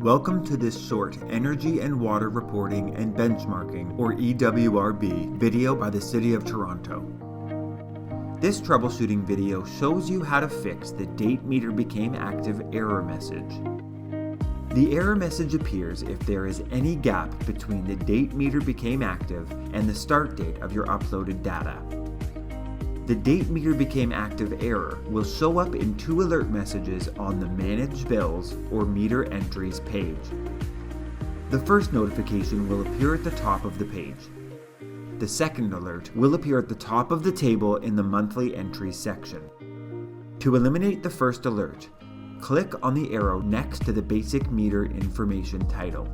Welcome to this short Energy and Water Reporting and Benchmarking, or EWRB, video by the City of Toronto. This troubleshooting video shows you how to fix the date meter became active error message. The error message appears if there is any gap between the date meter became active and the start date of your uploaded data. The date meter became active error will show up in two alert messages on the Manage Bills or Meter Entries page. The first notification will appear at the top of the page. The second alert will appear at the top of the table in the Monthly Entries section. To eliminate the first alert, click on the arrow next to the Basic Meter Information title.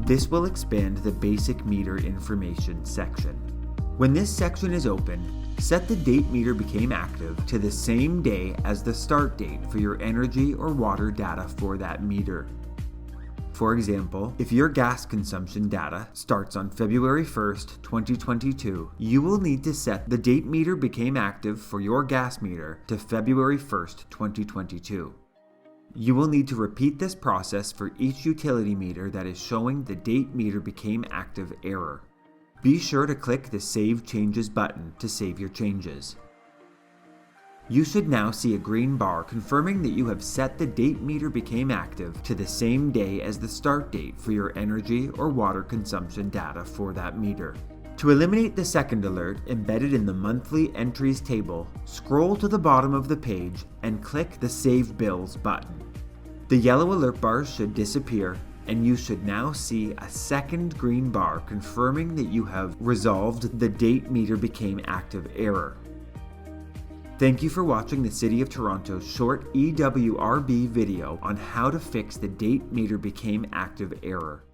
This will expand the Basic Meter Information section. When this section is open, set the date meter became active to the same day as the start date for your energy or water data for that meter. For example, if your gas consumption data starts on February 1st, 2022, you will need to set the date meter became active for your gas meter to February 1st, 2022. You will need to repeat this process for each utility meter that is showing the date meter became active error. Be sure to click the Save Changes button to save your changes. You should now see a green bar confirming that you have set the date meter became active to the same day as the start date for your energy or water consumption data for that meter. To eliminate the second alert embedded in the Monthly Entries table, scroll to the bottom of the page and click the Save Bills button. The yellow alert bars should disappear, and you should now see a second green bar confirming that you have resolved the date meter became active error. Thank you for watching the City of Toronto's short EWRB video on how to fix the date meter became active error.